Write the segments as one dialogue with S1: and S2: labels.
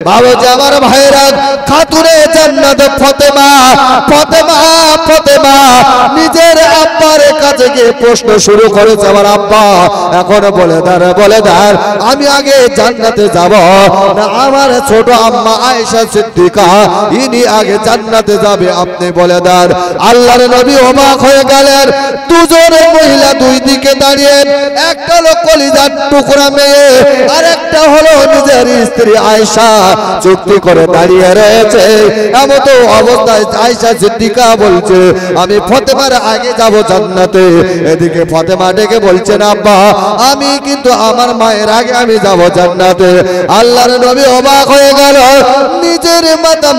S1: বাবুজি আমার ভাইরা, খাতুনে জান্নাত ফাতেমা ফাতেমা ফাতেমা নিজের আব্বার কাছে গিয়ে প্রশ্ন শুরু করেছে, আমার আব্বা এখন বলে দেন আমি আগে জান্নাতে যাব না আমার ছোট আম্মা আয়েশা সিদ্দিকা ইনি আগে জান্নাতে যাবে, আপনি বলে দেন। আল্লাহর নবী অবাক হয়ে গেলেন। দুজন মহিলা দুই দিকে দাঁড়িয়ে, একটা হলো কলিজার টুকরা মেয়ে আর একটা হলো নিজের স্ত্রী আয়েশা, চুক্তি করে দাঁড়িয়ে রয়েছে। এমন তো অবস্থায় আয়েশা সিদ্দিকা বলছে আমি ফাতেমার আগে যাব জান্নাতে। এদিকে ফাতেমা ডেকে বলছেন আব্বা আমি কিন্তু আমার মায়ের আগে আমি যাব জান্নাতে। আল্লাহর নবী অবাক হয়ে গেল, নিজের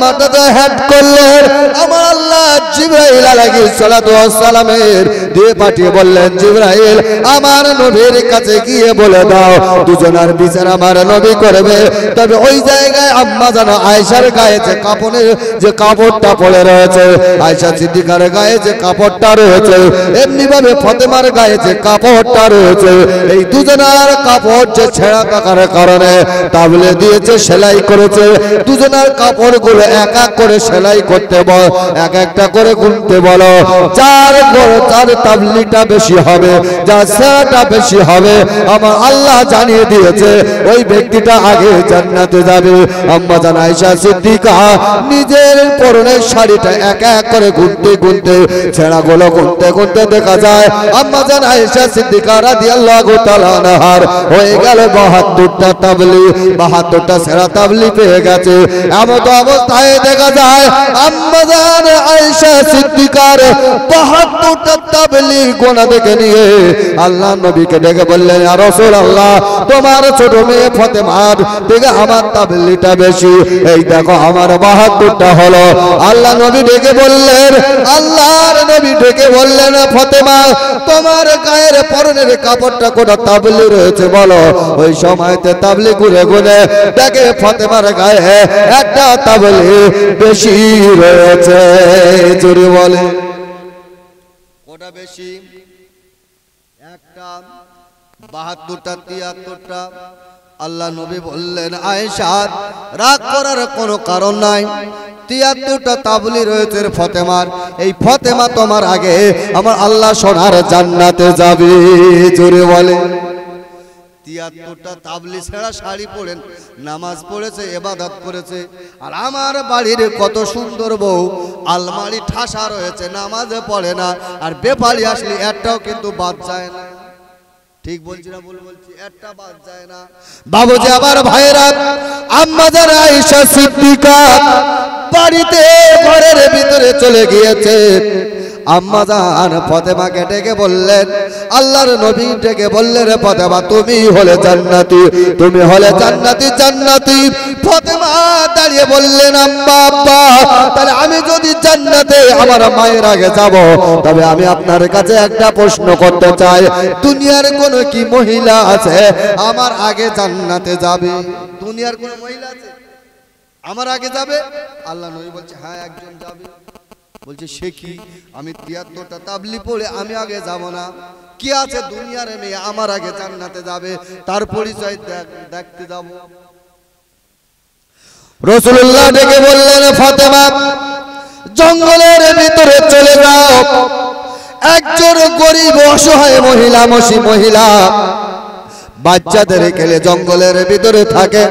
S1: মাথাতে হেড করলেন। আমার আল্লাহ জিবরাইল আলাইহিস সালাতু ওয়াস সালামের দিয়ে পাঠিয়ে বললেন জিবরাইল আমার নবীর কাছে গিয়ে বলে দাও দুজনের বিচার আমার নবী করবে। তবে ওই জায়গায় আম্মা জানা আয়েশার গায়ে যে কাপড়ের যে কাপড়টা পড়ে রয়েছে, আয়েশা সিদ্দিকার গায়ে যে কাপড়টা রয়েছে, এমনি ভাবে ফাতেমার গায়ে যে কাপড়টা রয়েছে, এই দুজনের কাপড় যে ছেঁড়া থাকার কারণে তাবলে দিয়েছে, সেলাই করেছে। দুজনের কাপড়গুলো এক এক করে সেলাই করতে বল, এক একটা করে গুনতে বলো। যার তাবলিটা বেশি হবে, যার ছেঁড়াটা বেশি হবে, আমার আল্লাহ জানিয়ে দিয়েছে ওই ব্যক্তিটা আগে জান্নাতে যাবে। আম্মা জান আয়েশা সিদ্দিকা নিজের পরনের শাড়িটা এক এক করে গুনতে গুনতে ছেঁড়াগুলো গুনতে গুনতে দেখা যায় আম্মা জান আয়েশা সিদ্দিকা রাদিয়াল্লাহু তাআলা আনহার হয়ে গেল 72টা তাবলি, 72টা ছেঁড়া তাবলি পেয়ে গেছে। এমন অবস্থায় দেখা যায় আম্মা জান আয়েশা সিদ্দিকার 72টা তাবলি গোনা দেখে নিয়ে আল্লাহ নবীকে ডেকে বললেন ইয়া রাসূলুল্লাহ তোমার ছোট মেয়ে ফাতেমার থেকে আমার তাবলিটা বেশি, এই দেখো আমার 72টা হলো। আল্লাহ নবী ডেকে বললেন, আল্লাহর নবী ডেকে বললেন ফাতেমা তোমার গায়ের পরনের কাপড়টা কোটা তাবলি রয়েছে বলো। ওই সময়তে তাবলি ঘুরে ঘুরে দেখে ফাতেমার গায়ে একটা তাবলি বেশি রয়েছে। জোরে বলে কোটা বেশি? একটা 72টা 73টা। আল্লাহ নবী বললেন আয়েশা রাগ করার কোনো কারণ নাই, 73টা তাবলি রয়েছে ফাতেমার, এই ফাতেমা তোমার আগে আমার আল্লাহ সোনার জান্নাতে যাবে। জোরে বলে 73টা তাবলি ছেঁড়া শাড়ি পরেন, নামাজ পড়েছে, ইবাদত করেছে। আর আমার বাড়ির কত সুন্দর বউ আলমারি ঠাসা রয়েছে, নামাজে পড়ে না, আর বেপারি আসলে একটাও কিন্তু বাদ যায় না। ঠিক বলছি না ভুল বলছি? একটা বাদ যায় না। বাবুজি আবার ভাইরা, আম্মা জান আয়েশা সিদ্দিকা বাড়িতে ঘরের ভিতরে চলে গিয়েছে। আম্মা জান ফাতেমাকে ডেকে বললেন, আল্লাহর নবী ডেকে বললেন ফাতেমা তুমি হলে জান্নাতি, তুমি হলে জান্নাতি জান্নাতি। ফাতেমা দাঁড়িয়ে বললেন আম্মা আব্বা তাহলে আমি যদি জান্নাতে আমার মায়ের আগে যাব, তবে আমি আপনার কাছে একটা প্রশ্ন করতে চাই, দুনিয়ার কোন কি মহিলা আছে আমার আগে জান্নাতে যাবে? দুনিয়ার কোন মহিলা আছে আমার আগে যাবে? আল্লাহ নবী বলছে হ্যাঁ একজন যাবে। বলছে সে কি? আমি 73টা তাবলি পড়ে আমি আগে যাব না? কি আছে দুনিয়ার মেয়ে আমার আগে জান্নাতে যাবে, তার পরিচয় দেখতে যাব। রাসূলুল্লাহ ডেকে বললেন ফাতেমা জঙ্গলের ভিতরে চলে যাও, একজন গরিব অসহায় মহিলা মহিলা বাচ্চাদের খেলে জঙ্গলের ভিতরে থাকে,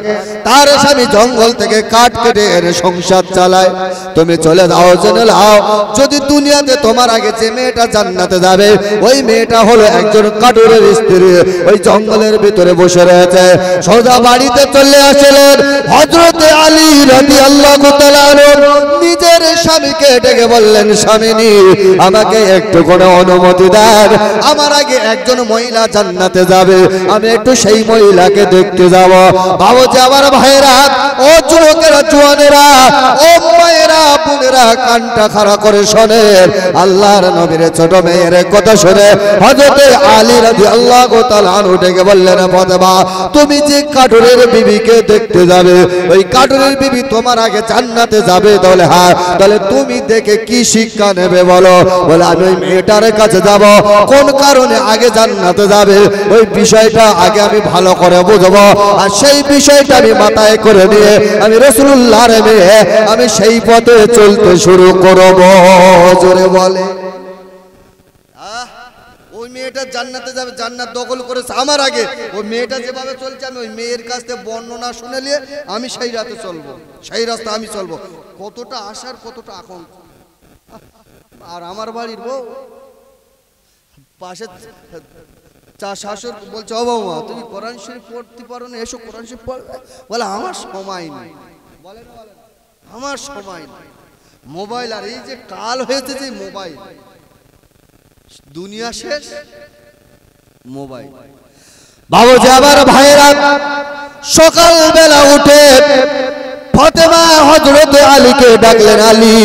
S1: তার স্বামী জঙ্গল থেকে কাঠ কেটে এনে সংসার চালায়। তুমি চলে যাও, জেনে নাও যদি দুনিয়াতে তোমার আগে যে মেয়েটা জান্নাতে যাবে ওই মেয়েটা হলো একজন কাঠুরের স্ত্রী, ওই জঙ্গলের ভিতরে বসে রয়েছে। সোজা বাড়িতে চলে আসলেন হযরতে আলী রাদিয়াল্লাহু তাআলা নিজের স্বামীকে ডেকে বললেন স্বামীনি আমাকে একটু কোনো অনুমতি দেন, আমার আগে একজন মহিলা জান্নাতে যাবে, আমি একটু সেই মহিলাকে দেখতে যাব। বাবুজি আমার ভাইরা, ও যুবকেরা জওয়ানেরা, ও মায়েরা, বাবাজিরা কানটা খাড়া করে শোনেন, আল্লাহর নবীর ছোট মেয়ের কথা শুনে হযরত আলী রাদিয়াল্লাহু তাআলা আনহু ডেকে বললেন, ফাতেমা তুমি যে কাটুরের বিবিকে দেখতে যাবে, ওই কাটুরের বিবি তোমার আগে জান্নাতে যাবে? তাহলে হ্যাঁ। তাহলে তুমি দেখে কি শিক্ষা নেবে বলো? বলে আমি ওই মেয়েটার কাছে যাব, কোন কারণে আগে জান্নাতে যাবে ওই বিষয়টা আগে আমি ভালো করে বুঝবো, আর সেই বিষয়টা আমি মাথায় করে নিয়ে আমি রাসূলুল্লাহর মেয়ে আমি সেই পথে চলতে শুরু করব। জোরে বলে ওই মেয়েটা জান্নাতে যাবে, জান্নাত দখল করেছে আমার আগে। ওই মেয়েটা যেভাবে চলছে আমি ওই মেয়ের কাছ থেকে বর্ণনা শুনে নিয়ে আমি সেই রাতে চলবো, সেই রাস্তা আমি চলবো। কতটা আশার কতটা এখন। আর আমার বাড়ির বউ পাশে চা শাশুর বলছে, ও বাবা তুমি কোরআন শরীফ পড়তে পারো না, এসো কোরআন শরীফ পড়বে। বলে আমার সময় নেই, বলে না আমার সময় নেই। মোবাইল, আর এই যে কাল হয়েছে যে মোবাইল, দুনিয়া শেষ মোবাইল। বাবুজি আবার ভাইরা সকাল বেলা উঠে ফাতেমা হযরত আলীকে ডাকলেন, আলী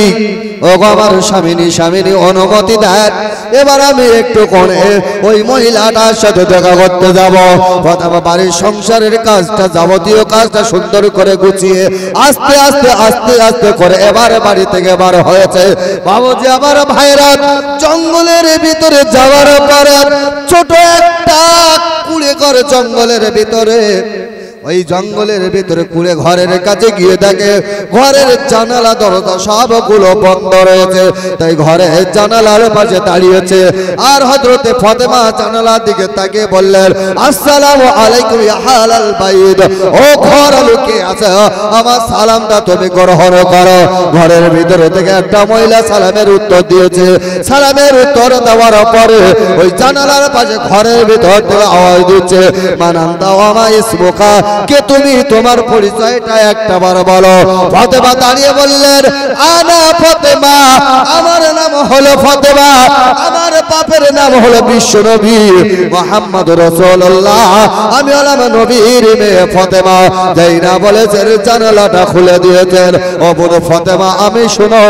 S1: ও আমার স্বামিনী, স্বামিনী অনুমতি দেন, এবার আমি একটু কোণে ওই মহিলাটার সাথে দেখা করতে যাব। ফাতেমা বাড়ির সংসারের কাজটা, যাবতীয় কাজটা সুন্দর করে গুছিয়ে আস্তে আস্তে আস্তে আস্তে করে এবার বাড়ি থেকে বার হয়েছে। বাবুজি আবার ভাইরা জঙ্গলের ভিতরে যাওয়ার পরে ছোট একটা কুড়ে ঘর জঙ্গলের ভিতরে, ওই জঙ্গলের ভিতরে কুড়ে ঘরের কাছে গিয়ে দেখে ঘরের জানালা দরজা সবগুলো বন্ধ রয়েছে। তাই ঘরের জানালার পাশে দাঁড়িয়েছে, আর হযরতে ফাতেমা জানালার দিকে তাকিয়ে বললেন, আসসালামু আলাইকুম ইয়া আহলাল বাইত, ও ঘর লোকে আছে আমার সালামটা তুমি গ্রহণ করো। ঘরের ভিতরে থেকে একটা মহিলা সালামের উত্তর দিয়েছে। সালামের উত্তর দেওয়ার পরে ওই জানালার পাশে ঘরের ভিতর থেকে আওয়াজ দিচ্ছে, মানান্তা ওয়া ইসমুকা, কে তুমি, তোমার পরিচয়টা একটা বার বলো। ফাতেমা দাঁড়িয়ে বললেন, আনা ফাতেমা, আমার নাম হলো ফাতেমা, আমার বাপের নাম হলো বিশ্বনবী মুহাম্মদ রাসূলুল্লাহ, আমি হলাম নবীর মেয়ে ফাতেমা। যেই না বলেছেন জানালাটা খুলে দিয়েছেন। ও বোন ফাতেমা, আমি শোনো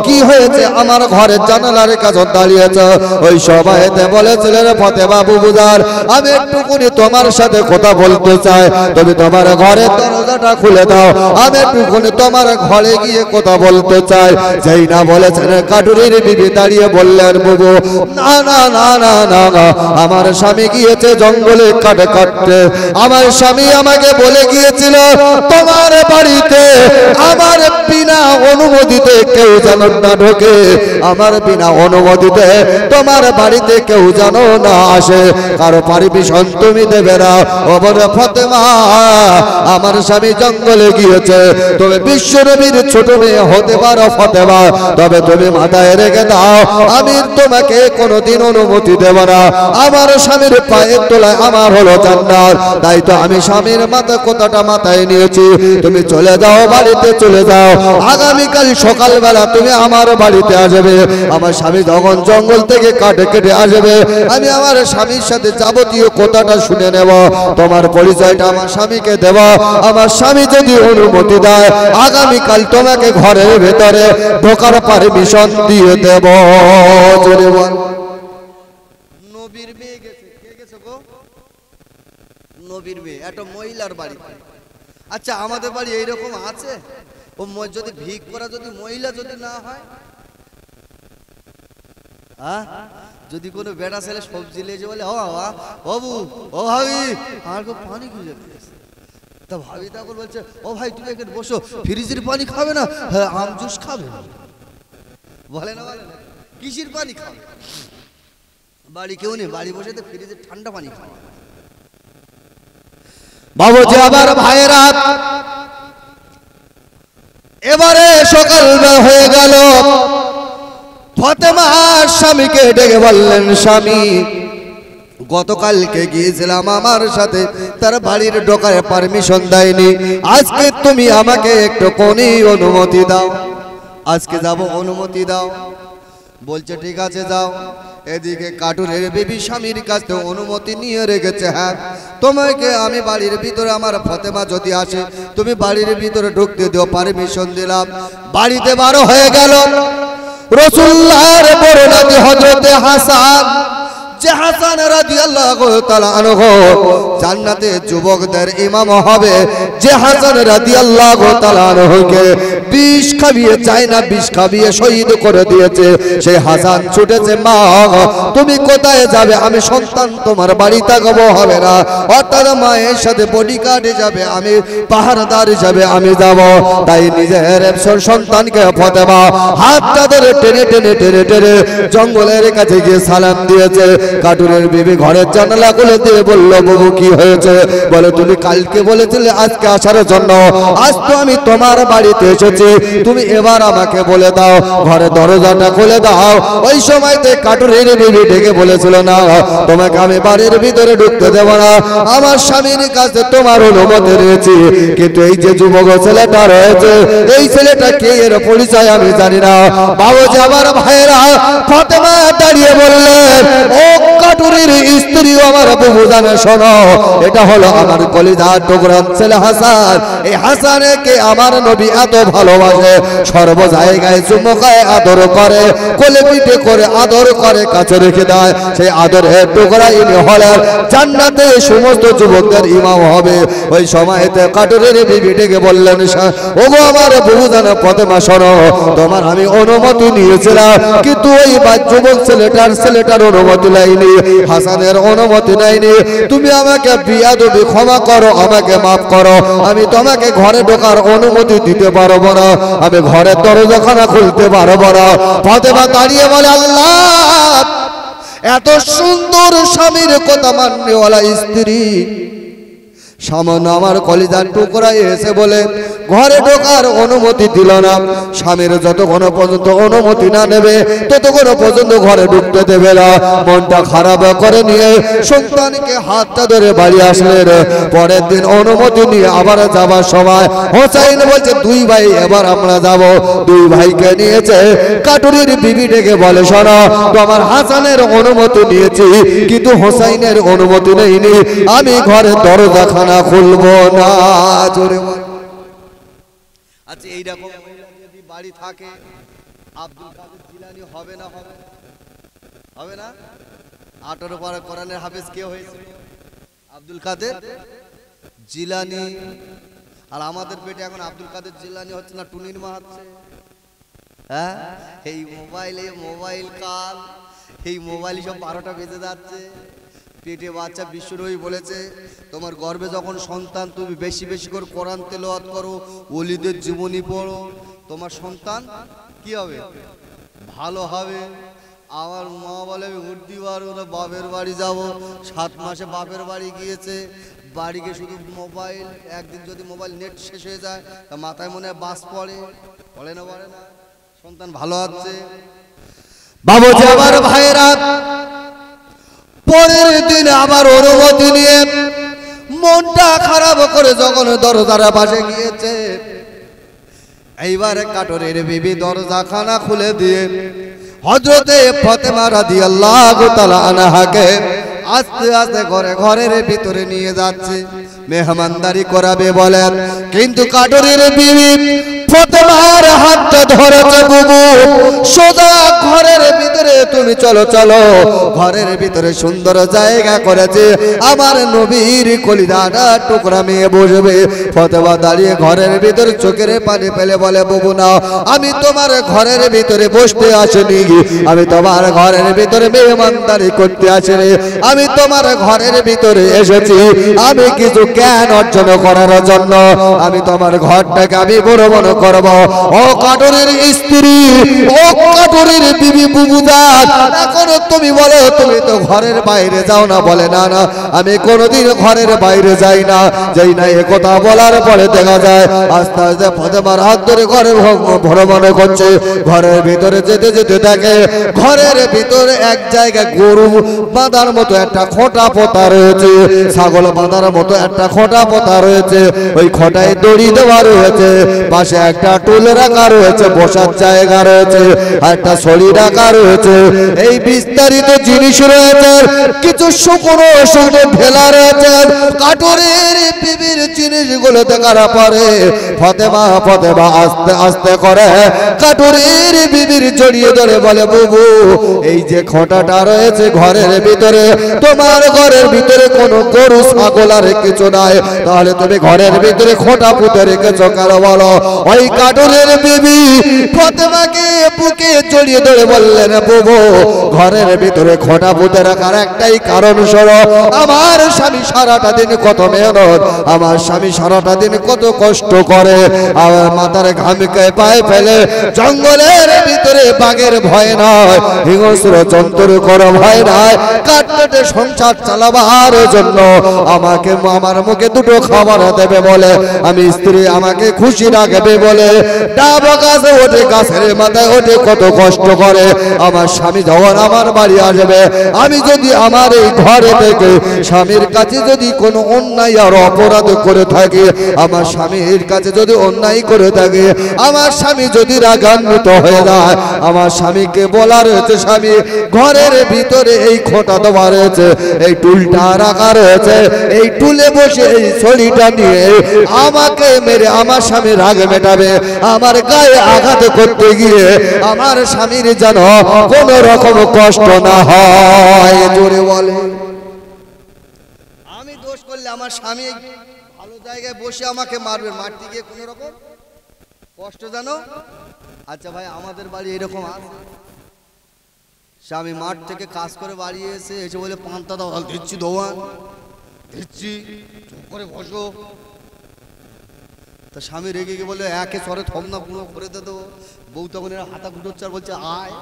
S1: কি হয়েছে, আমার ঘরের জানালার কাছে দাঁড়িয়েছে। ওই সবাইতে বলেছিলেন, ফাতেমা বুবুদার আমি একটুকুনি তোমার সাথে কথা বলতে চাই, তুমি তোমার ঘরের দরজাটা খুলে দাও, আমি একটুখানি তোমার ঘরে গিয়ে কথা বলতে চাই। যেই না বলেছেন কাটুরির বিবি দাঁড়িয়ে বললেন, বুবু না না না না না না, আমার স্বামী গিয়েছে জঙ্গলে কাঠ কাটতে, আমার স্বামী আমাকে বলে গিয়েছিল তোমার বাড়িতে আমার বিনা অনুমতিতে কেউ যেন না ঢোকে, আমার বিনা অনুমতিতে তোমার বাড়িতে কেউ যেন না আসে, কারো পারমিশন তুমি দেবে না। ও বলে ফাতেমা, আমার স্বামী জঙ্গলে গিয়েছে, তুমি বিশ্বনবীর ছোট মেয়ে হতে পারো ফাতেমা, তবে তুমি মাথায় রেখে দাও আমি তোমাকে কোনোদিন অনুমতি দেব না। আমার স্বামীর পায়ের তলায় আমার হলো জান্নাত, তাই তো আমি স্বামীর মাথা কথাটা মাথায় নিয়েছি। তুমি চলে যাও, বাড়িতে চলে যাও, আগামীকাল সকালবেলা তুমি আমার বাড়িতে আসবে। আমার স্বামী যখন জঙ্গল থেকে কাটে কেটে আসবে, আমি আমার স্বামীর সাথে যাবতীয় কথাটা শুনে নেব, তোমার পরিচয়টা আমার স্বামীকে দেব। আমার স্বামী যদি অনুমতি দেয় আগামীকাল তোমাকে ঘরের ভেতরে ঢোকার পারমিশন দিয়ে দেব। নবীর মেয়ে গেছে, কে গেছে গো? নবীর মেয়ে, একটা মহিলার বাড়ি। আচ্ছা আমাদের বাড়ি এইরকম আছে, ও যদি ভিক করা যদি মহিলা যদি না হয়, যদি কোনো বেটা ছেলে সবজি লেগে বলে, ও বাবু ও ভাবি আমার খুব পানি খুঁজে পেয়েছে, তা ভাবি তখন বলছে, ও ভাই তুমি এখানে বসো, ফ্রিজের পানি খাবে না? হ্যাঁ আম জুস খাবে। বলে না বলে না, কিসের পানি খাবে? বাড়ি কেউ নেই, বাড়ি বসে তো ফ্রিজের ঠান্ডা পানি খাওয়া। বাবুজি আবার ভাইয়েরা এবারে সকালবেলা হয়ে গেল, ফাতেমা স্বামীকে ডেকে বললেন, স্বামী গতকালকে গিয়েছিলাম আমার সাথে, তার বাড়ির ঢোকার পারমিশন দেয়নি, আজকে তুমি আমাকে একটু কোনি অনুমতি দাও, আজকে যাব অনুমতি দাও। বলছে ঠিক আছে যাও। এদিকে কাটুরের বিবি স্বামীর কাছ থেকে অনুমতি নিয়ে রেখেছে, হ্যাঁ তোমাকে আমি বাড়ির ভিতরে, আমার ফাতেমা যদি আসে তুমি বাড়ির ভিতরে ঢুকতে দিও, পারমিশন দিলাম। বাড়িতে বারো হয়ে গেল। রাসূলুল্লাহর বড় নাতি হযরতে হাসান, যে হাসান রাদিয়াল্লাহু তাআলা আনহু জান্নাতে যুবকদের ইমাম হবে, যে হাসান রাদিয়াল্লাহু তাআলা আনহুকে বিষ খাবিয়ে চায় না, বিষ খাবিয়ে শহীদ করে দিয়েছে, সেই হাসান ছুটেছে, মা তুমি কোথায় যাবে? আমি সন্তান তোমার বাড়ি থাকবো হবে না, অর্থাৎ মায়ের সাথে বডিগার্ড হিসাবে, আমি পাহারাদার হিসাবে আমি যাব। তাই নিজের সন্তানকে ফাতেমা হাতটা ধরে টেনে টেনে টেনে টেনে জঙ্গলের কাছে গিয়ে সালাম দিয়েছে। কাটুরের বিবি ঘরের জানালা খুলে দিয়ে বলল, বাবু কি হয়েছে? বলে তুমি কালকে বলেছিলে আজকে আসার জন্য, আজ তো আমি তোমার বাড়িতে এসেছি, তুমি এবার আমাকে বলে দাও, ঘরে দরজাটা খুলে দাও। ওই সময়তে কাটুরের বিবি ডেকে বলেছিল, না তোমাকে আমি বাড়ির ভিতরে ঢুকতে দেব না, আমার স্বামীর কাছে তোমার অনুমতি রয়েছে, কিন্তু এই যে যুবক ছেলেটা রয়েছে, এই ছেলেটা কে, এর পরিচয় আমি জানি না। বাবুজি আমার ভাইয়েরা, ফাতেমা দাঁড়িয়ে বললেন, ও কাটুরের স্ত্রী, আমার বাবু জানে, শোনো, এটা হলো আমার কলিজার টুকরা ছেলে হাসান। এই হাসানকে আমার নবী এত ভালোবাসে, সর্ব জায়গায় চুমকায় আদর করে, কোলে পিঠে করে আদর করে, কাছে রেখে দেয়। সেই আদরের টুকরা ইনি হলেন জান্নাতে সমস্ত যুবকদের ইমাম হবে। ওই সময়তে কাটুরের বিবি ডেকে বললেন, ওগো আমার বাবু জানে ফাতেমা, শোনো, তোমার আমি অনুমতি নিয়েছিলাম, কিন্তু ওই যুবক ছেলেটার অনুমতি নেয়নি, হাসানের অনুমতি নেয়নি, তুমি আমাকে বিয়াদবি ক্ষমা করো, আমাকে মাফ করো, আমি তোমাকে ঘরে ঢোকার অনুমতি দিতে পারবো না, আমি ঘরের দরজাখানা খুলতে পারবো না। ফাতেমা দাঁড়িয়ে বলে, আল্লাহ, এত সুন্দর স্বামীর কথা মাননেওয়ালা স্ত্রী সামান্য আমার কলিজার টুকরায় এসে বলে ঘরে ঢোকার অনুমতি দিল না। স্বামীর যতক্ষণ পর্যন্ত অনুমতি না নেবে ততক্ষণ পর্যন্ত ঘরে ঢুকতে দেবে না। মনটা খারাপ করে নিয়ে সন্তানকে হাতটা ধরে বাড়ি আসলেন। পরের দিন অনুমতি নিয়ে আবার যাবার সময় হোসাইন বলছে, দুই ভাই এবার আমরা যাব। দুই ভাইকে নিয়েছে। কাটুরির বিবি ডেকে বলে, শোনো, তোমার হাসানের অনুমতি নিয়েছি, কিন্তু হোসাইনের অনুমতি নেইনি, আমি ঘরের দরজাখানা খুলবো না। জোরে বল। আচ্ছা, এইরকম যদি বাড়ি থাকে আব্দুল কাদের জিলানী হবে না? হবে না? 18 পারা কোরআনের হাফেজ কে হয়েছে? আব্দুল কাদের জিলানী। আর আমাদের পেটে এখন আব্দুল কাদের জিলানী হচ্ছে না, টুনির মা হচ্ছে। হ্যাঁ, এই মোবাইল কাল, এই মোবাইল সব 12টা বেজে যাচ্ছে। পেটে বাচ্চা। বিশ্বনবী বলেছে, তোমার গর্ভে যখন সন্তান, তুমি বেশি বেশি করে কোরআন তেলাওয়াত করো, ওলিদের জীবনী পড়ো, তোমার সন্তান কি হবে? ভালো হবে। আমার মা বলে, আমি উঠতে পারবো না, বাপের বাড়ি যাব। 7 মাসে বাপের বাড়ি গিয়েছে, বাড়ি গিয়ে শুধু মোবাইল। একদিন যদি মোবাইল নেট শেষ হয়ে যায়, তা মাথায় মনে হয় বাস পড়ে না, পড়ে না। সন্তান ভালো আছে। বাবুজি আমার ভাইরা, পরের দিন আবার অনুমতি নিয়ে মনটা খারাপ করে যখন দরজার পাশে গিয়েছে, এইবারে কাটুরের বিবি দরজাখানা খুলে দিয়ে হযরতে ফাতেমা রাদিয়াল্লাহু তাআলা আনহাকে আস্তে আস্তে ঘরের ভিতরে নিয়ে যাচ্ছে, মেহমানদারি করাবে বলেন। কিন্তু কাটুরের বিবি ফাতেমার হাতটা ধরেছে, বুবু সোজা ঘরের ভিতরে তুমি চলো চলো, ঘরের ভিতরে সুন্দর জায়গা করেছে, আমার নবীর কলিজাটা টুকরা মেয়ে বসবে। ফাতেমা দাঁড়িয়ে ঘরের ভিতরে চোখের পানি ফেলে বলে, বুবু না, আমি তোমার ঘরের ভিতরে বসতে আসিনি, আমি তোমার ঘরের ভিতরে মেহমানদারি করতে আসিনি, আমি তোমার ঘরের ভিতরে এসেছি আমি কিছু জ্ঞান অর্জন করার জন্য। আমি তোমার ঘরটাকে আমি বড় মনে করব। ও কাটুরের স্ত্রী, ও কাটুরের বিবি বুবুদান, এখন তুমি বলো, তুমি তো ঘরের বাইরে যাও না? বলে, না না, আমি কোনোদিন ঘরের বাইরে যাই না। যাই না এ কথা বলার পরে দেখা যায় আস্তে আস্তে ফাতেমার হাত ধরে ঘরে ভ্রমণ করছে। ঘরের ভিতরে যেতে যেতে দেখে ঘরের ভিতরে এক জায়গায় গরু বাঁধার মতো একটা খোঁটা পোতা রয়েছে, ছাগল বাঁধার মতো একটা খোঁটা পোতা রয়েছে, ওই খোঁটায় দড়ি দেওয়া রয়েছে, পাশে একটা টুল রাখা রয়েছে, বসার জায়গা রয়েছে, একটা ছড়ি রাখা রয়েছে, এই বিস্তারিত জিনিস রয়েছে। কিছু শুকনো শুকনো ঢেলা রয়েছে। কাঠুরের বিবির জিনিসগুলো দেখার পরে ফতেমা আস্তে আস্তে করে কাঠুরের বিবির জড়িয়ে ধরে বলে, বুবু এই যে খোঁটাটা রয়েছে ঘরের ভিতরে, তোমার ঘরের ভিতরে কোনো গরু ছাগল আর কিছু নাই, তাহলে তুমি ঘরের ভিতরে খোঁটা পুঁতে রেখেছো কেন বলো? ওই কাঠুরের বিবি ফতেমাকে বুকে জড়িয়ে ধরে বললেন, বুবু ঘরের ভিতরে খোঁটা পুঁতে রাখার একটাই কারণ শোনো, আমার স্বামী সারাটা দিন কত মেহনত, আমার স্বামী সারাটা দিন কত কষ্ট করে, আমার মাথার ঘামকে পায়ে ফেলে জঙ্গলের ভিতরে বাঘের ভয় নয়, হিংস্র জন্তুর কোনো ভয় নাই, কাটতে সংসার চালাবার জন্য আমাকে আমার মুখে দুটো খাবার দেবে বলে, আমি স্ত্রী আমাকে খুশি রাখবে বলে ডাব গাছে ওঠে, গাছের মাথায় ওঠে, কত কষ্ট করে। আমার স্বামী যখন আমার বাড়ি আসবে, আমি যদি আমার এই ঘরে থেকে স্বামীর কাছে যদি কোনো অন্যায় আর অপরাধ করে থাকি, আমার স্বামীর কাছে যদি অন্যায় করে থাকে, আমার স্বামী যদি রাগান্বিত হয়ে যায়, আমার স্বামীকে বলা রয়েছে, স্বামী ঘরের ভিতরে এই খোঁটা দেওয়া রয়েছে, এই টুলটা রাখা রয়েছে, এই টুলে বসে এই ছড়িটা নিয়ে আমাকে মেরে আমার স্বামী রাগ মেটাবে, আমার গায়ে আঘাত করতে গিয়ে আমার স্বামীর যেন কোন রকম কষ্ট না হয়। জোরে বলে, আমি দোষ করলে আমার স্বামী ভালো জায়গায় বসে আমাকে মারবে, মারতে গিয়ে কোন রকম কষ্ট জানো। আচ্ছা ভাই, আমাদের বাড়ি এরকম আছে, স্বামী মাঠ থেকে কাজ করে বাড়ি এসে বলে, পান্তা দাও, দিচ্ছি দোয়ান দিচ্ছি, চুপ করে বসো। তা স্বামী রেগে গিয়ে বলে, একে সরে থম না, পুরো করে দে দেবো। বউ তখন এরা হাতা ঘুটোচ্ছে আর বলছে, আয়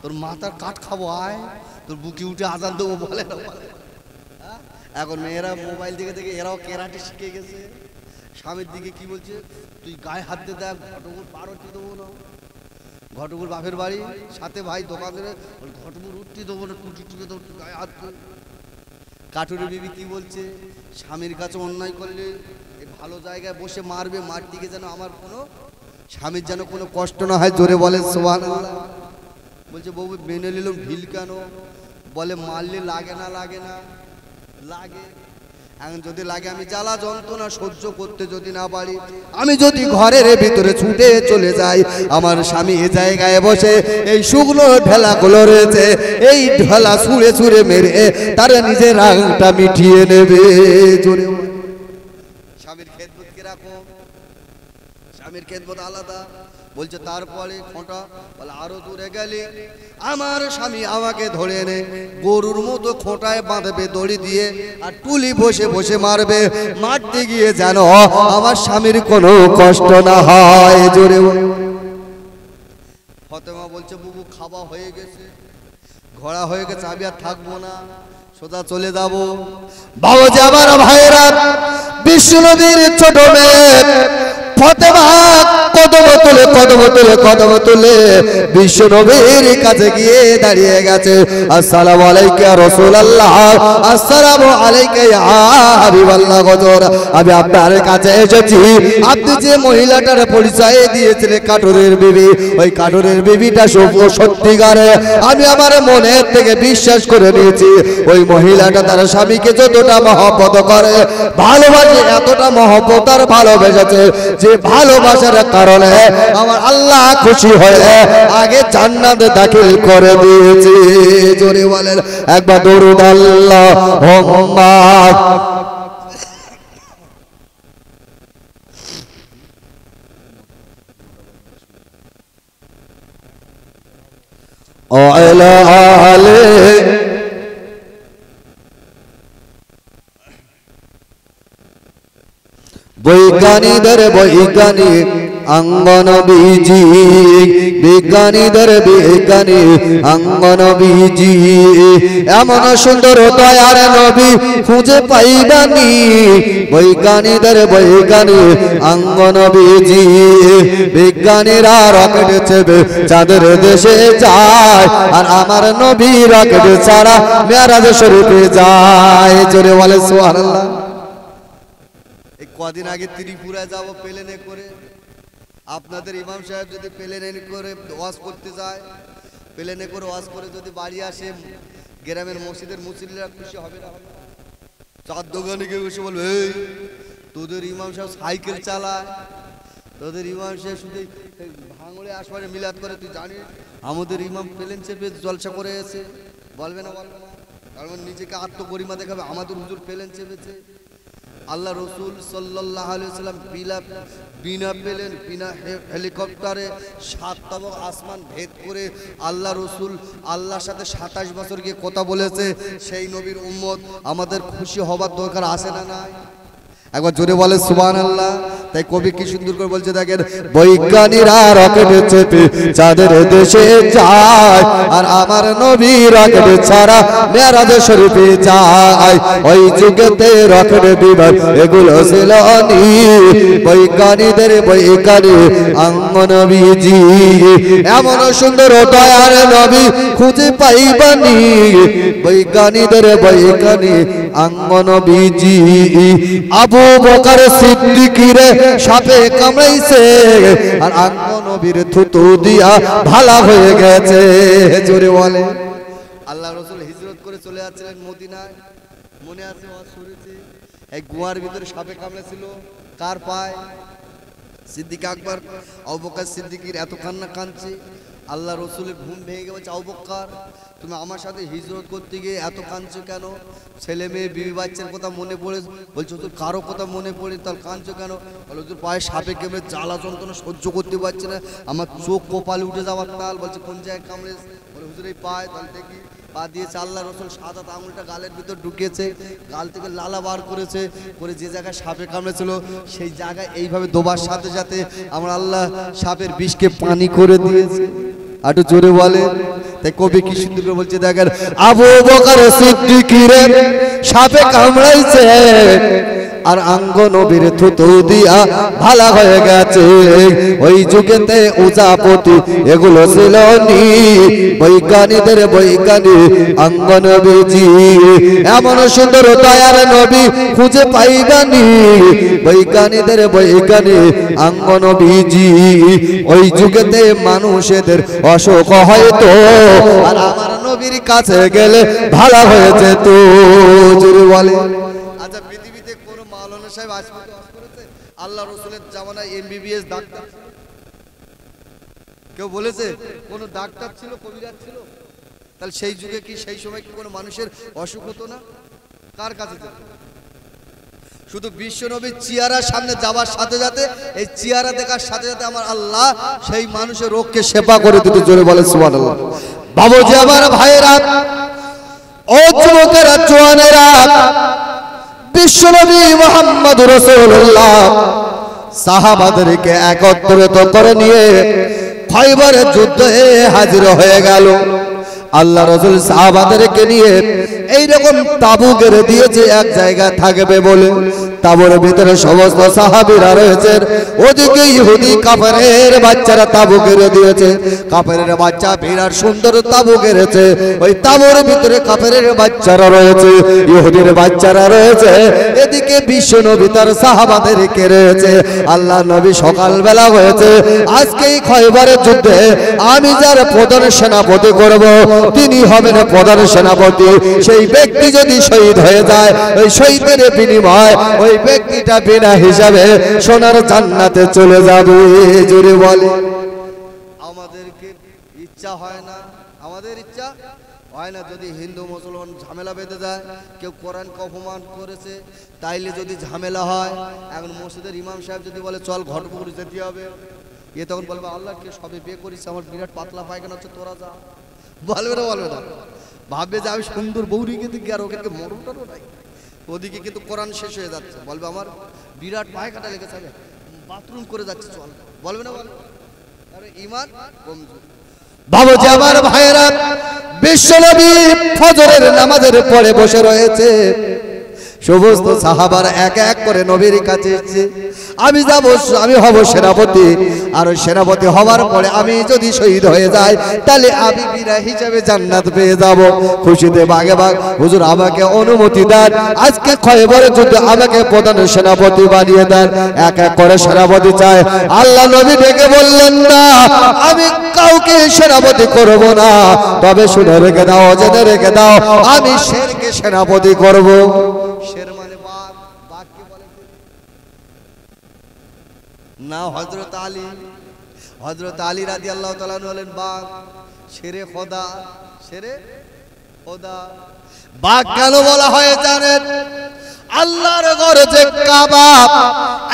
S1: তোর মাথার কাঠ খাবো, আয় তোর বুকে উঠে আজান দেবো, বলে না বলে। এখন মেয়েরা মোবাইল দিকে দেখে এরাও কেরাটে শিখে গেছে। স্বামীর দিকে কি বলছে, তুই গায়ে হাত দিয়ে দেখ, ঘটকুর পার হতে দেবো না। ঘটকুর বাপের বাড়ি, সাথে ভাই দোকানে, ঘটকুর উঠতে দেবো না, টুটি টুকে দেবো, গায়ে হাত। কাঠুরের বিবি কি বলছে, স্বামীর কাছে অন্যায় করলে এই ভালো জায়গায় বসে মারবে, মার দিকে যেন আমার কোনো স্বামীর যেন কোনো কষ্ট না হয়। জোরে বলে সুবহানাল্লাহ। বলছে, বউ মেনে নিলাম, ঢিল কেন? বলে, মারলে লাগে না, লাগে না, লাগে। এখন যদি লাগে, আমি জ্বালা যন্ত্রণা সহ্য করতে যদি না পারি, আমি যদি ঘরের ভিতরে ছুটে চলে যাই, আমার স্বামী এ জায়গায় বসে এই শুকনো ঢেলাগুলো রয়েছে, এই ঢেলা ছুঁড়ে ছুঁড়ে মেরে তারা নিজের রাগটা মিটিয়ে নেবে। জোরে স্বামীর খেদমত কি রাখো, স্বামীর খেদমত আলাদা। বলছে তারপরে খোঁটা, বলে আরো দূরে গেলে আমার স্বামী আমাকে ধরে এনে গরুর মতো খোঁটায় বাঁধবে দড়ি দিয়ে, আর টুলি বসে বসে মারবে, মারতে গিয়ে যেন আমার স্বামীর কোনো কষ্ট না হয়। জোরে ফতেমা বলছে, বুবু খাওয়া হয়ে গেছে, ঘোড়া হয়ে গেছে, আমি আর থাকবো না, সোজা চলে যাব। বাবাজি আমার ভাইরা, বিষ্ণুনবীর ছোট মেয়ে ফতেমা কদম তুলে বিশ্বনবীর কাছে গিয়ে দাঁড়িয়ে গেছে। আসসালামু আলাইকা ইয়া রাসূলুল্লাহ, আসসালামু আলাইকা ইয়া হাবিবাল্লাহ। হুজুর, আমি আপনার কাছে এসেছি, আপনি যে মহিলাটার পরিচয় দিয়েছিলেন কাঠুরের বিবি, ওই কাঠুরের বিবিটা সত্যিকারে আমি আমার মনের থেকে বিশ্বাস করে নিয়েছি। ওই মহিলাটা তার স্বামীকে যতটা মহব্বত করে, ভালোবাসে, এতটা মহব্বত আর ভালোবেসেছে যে ভালোবাসার কারণে আমার আল্লাহ খুশি হয়ে আগে জান্নাতে দাখিল করে দিয়েছে। জোরে বলেন একবার দরুদ আল্লাহুম্মা। আলা আলে বৈজ্ঞানিকদের বৈজ্ঞানিক আঙ্গন বীজি, বিজ্ঞানীদের বিজ্ঞানিক আঙ্গন বীজি, এমন সুন্দর দয়ার নবী খুঁজে পাইবানি। বৈজ্ঞানীদের বৈজ্ঞানিক আঙ্গন বীজি, বিজ্ঞানীরা রকেট চেপে চাঁদের দেশে যায়, আর আমার নবী রকেট ছাড়া মেরাজ শরীফে যায়। জোরে বলে সুবহানাল্লাহ। কদিন আগে ত্রিপুরা যাব প্লেনে করে,
S2: আপনাদের ইমাম সাহেব যদি প্লেনে করে ওয়াজ করতে যায়, প্লেনে করে ওয়াজ করে যদি বাড়ি আসে, গ্রামের মসজিদের মুসল্লিরা খুশি হবে না? চার দোকানে কেউ এসে বলবে, এই তোদের ইমাম সাহেব সাইকেল চালায়, তোদের ইমাম সাহেব শুধু ভাঙড়ে আসবারে মিলাদ করে, তুই জানিস আমাদের ইমাম প্লেন চেপে জলসা করে এসে? বলবে না? বলবে না? কারণ নিজেকে আত্মগরিমা দেখাবে, আমাদের হুজুর প্লেন চেপেছে। আল্লাহ রসুল সাল্লাল্লাহু আলাইহি ওয়াসাল্লাম বিনা প্লেন বিনা হেলিকপ্টারে 7 তাবক আসমান ভেদ করে আল্লাহ রসুল আল্লাহর সাথে 27 বছর গিয়ে কথা বলেছে। সেই নবীর উম্মত আমাদের খুশি হবার দরকার আছে না নাই? একবার জোরে বলে সুবহানাল্লাহ। তাই কবি কি সুন্দর করে বলছে, দেখেন, বৈজ্ঞানিকরা রকেট চেপে চাঁদের দেশে যায়, আর আমার নবী রকেট ছাড়া মেরাজ শরীফে যায়। ওই যুগেতে রকেট বিমান এগুলো ছিল নি, বৈজ্ঞানিকদের বৈজ্ঞানিক অঙ্গ নবীজি। এমন সুন্দর দয়ার নবী খুঁজে পাইবানি, বৈজ্ঞানিকদের বৈজ্ঞানিক অঙ্গ নবীজি। আবু বকর সিদ্দিকীর সাপে কামড়াইছে, আর অঙ্গ নবীর থুতু দিয়া ভালো হয়ে গেছে। জোরে বলে। আল্লাহ রাসূল হিজরত করে চলে যাচ্ছিলেন মদিনায়, মনে আছে? শুনেছি এই গুহার ভিতরে সাপে কামড়েছিল, কার পায়? সিদ্দিক আকবর। আবু বকর সিদ্দিকীর এত কান্না কাঁদছে, আল্লাহ রসুলের ঘুম ভেঙে গেছে, বলছে, আবু বকর তুমি আমার সাথে হিজরত করতে গিয়ে এত কাঁদছো কেন? ছেলে মেয়ে বিবি বাচ্চার কথা মনে পড়ে? বলছো তোর কারো কথা মনে পড়ে, তাহলে কাঁদছো কেন? বলো তোর পায়ে সাপে কেমনে জ্বালা যন্ত্রণা সহ্য করতে পারছে না, আমার চোখ কপালে উঠে যাওয়ার তাল। বলছে কোন জায়গায় কামড়ে? বলে হুজুর এই পায়। তাহলে দেখি, পা দিয়েছে, আল্লাহ রসুল সাদা আঙুলটা গালের ভিতর ঢুকিয়েছে, গাল থেকে লালা বার করেছে, করে যে জায়গায় সাপে কামড়েছিল সেই জায়গায় এইভাবে দোবার সাথে সাথে আমার আল্লাহ সাপের বিষকে পানি করে দিয়েছে। একটু জোরে বলে। তাই কবি কি সুন্দর করে বলছে, দেখেন, আবু বকর সিদ্দিকীর সাপে কামড়াইছে, আর অঙ্গ নবীর থুতু দিয়া ভালো হয়ে গেছে। ওই যুগেতে উজাপতি এগুলো ছিল নি, বৈজ্ঞানিকদের বৈজ্ঞানিক অঙ্গ নবীজি। এমন সুন্দর দয়ার নবী খুঁজে পাইবানি, বৈজ্ঞানিকদের বৈজ্ঞানিক অঙ্গ নবীজি। ওই যুগেতে মানুষদের অসুখ হয়তো, আর আমার নবীর কাছে গেলে ভালো হয়েছে তো। জোরে বলে। আচ্ছা, পৃথিবীতে কোন মাওলানা সাহেব আজ পর্যন্ত ওয়াজ করেছে? আল্লাহ রসুলের জামানায় MBBS ডাক্তার কেউ বলেছে? কোন ডাক্তার ছিল, কবিরাজ ছিল? তাহলে সেই যুগে কি, সেই সময় কি কোনো মানুষের অসুখ হতো না? কার কাছে যেত? শুধু বিশ্ব নবীর চেহারার সামনে যাওয়ার সাথে সাথে, এই চেহারা দেখার সাথে সাথে আমার আল্লাহ সেই মানুষের রোগকে সেবা করে দিতে। জোরে বলে সুবহানাল্লাহ। বাবুজি, আমার ভাইয়েরা, ও যুবকেরা, জওয়ানেরা, বিশ্বনবী মুহাম্মদ রাসূলুল্লাহ সাহাবাদেরকে একত্রিত করে নিয়ে খয়বরের যুদ্ধে হাজির হয়ে গেল। আল্লাহ রাসূল সাহাবাদেরকে নিয়ে এইরকম তাবু গেড়ে দিয়েছে এক জায়গায় থাকবে বলে। তাবুর ভিতরে সমস্ত সাহাবীরা রয়েছে, ওদিকে ইহুদি কাফেরের বাচ্চারা তাবু গেড়ে দিয়েছে। কাফেরের বাচ্চা বিরাট সুন্দর তাবু গেড়েছে, ওই তাবুর ভিতরে কাফেরের বাচ্চারা রয়েছে, ইহুদির বাচ্চারা রয়েছে, এদিকে বিশ্ব নবী তার সাহাবাদেরকে রয়েছে। আল্লাহ নবী সকালবেলা হয়েছে, আজকেই খয়বরের যুদ্ধে আমি যার প্রধান সেনাপতি করব, তিনি হবেন প্রধান সেনাপতি। সেই ব্যক্তি যদি শহীদ হয়ে যায়, ওই শহীদের বিনিময় ওই ব্যক্তিটা বিনা হিসাবে সোনার জান্নাতে চলে যাবে। জোরে বলে। আমাদেরকে ইচ্ছা হয় না, আমাদের ইচ্ছা হয় না যদি হিন্দু মুসলমান ঝামেলা বেঁধে যায়, কেউ কোরআনকে অপমান করেছে, তাইলে যদি ঝামেলা হয়, এখন মসজিদের ইমাম সাহেব যদি বলে চল ঘটপুকুরে যেতে হবে, এ তখন বলবে আল্লাহকে সবে বিয়ে করিস, আমার বিরাট পাতলা পায়খানা হচ্ছে, তোরা যা। বলবে না? বলবে না? ভাববে যে আমি সুন্দর বৌরিকে দিকে আর ওকে মরণটারও নাই, ওদিকে কিন্তু কোরআন শেষ হয়ে যাচ্ছে, বলবে আমার বিরাট পায়খানা লেগেছে, আমি বাথরুম করে যাচ্ছে, চল। বলবে না? বলবে। আরে ঈমান কমজোর। বাবুজি, আমার ভাইয়েরা, বিশ্বনবী ফজরের নামাজের পরে বসে রয়েছে, সমস্ত সাহাবারা এক এক করে নবীর কাছে এসেছে।
S1: আমি যাব, আমি হব সেনাপতি, আর ওই সেনাপতি হওয়ার পরে আমি যদি শহীদ হয়ে যাই তাহলে আমি বীরা হিসেবে জান্নাত পেয়ে যাব। খুশিতে বাগে বাগ হুজুর আমাকে অনুমতি দেন, আজকে খয়বরের যুদ্ধে আমাকে প্রধান সেনাপতি বানিয়ে দেন। এক এক করে সেনাপতি চায়। আল্লাহ নবী ডেকে বললেন, না আমি কাউকে সেনাপতি করব না, তবে শুনে রেখে দাও, জেনে রেখে দাও, আমি শেরকে সেনাপতি করব।
S2: শের মানে বাঘ, বাঘকে বলে না হযরত আলী। হযরত আলী রাদিয়াল্লাহু তাআলা হলেন বাঘ, শেরে খোদা, শেরে খোদা। বাঘ কেন বলা হয় জানেন? আল্লাহর ঘর যে কাবা,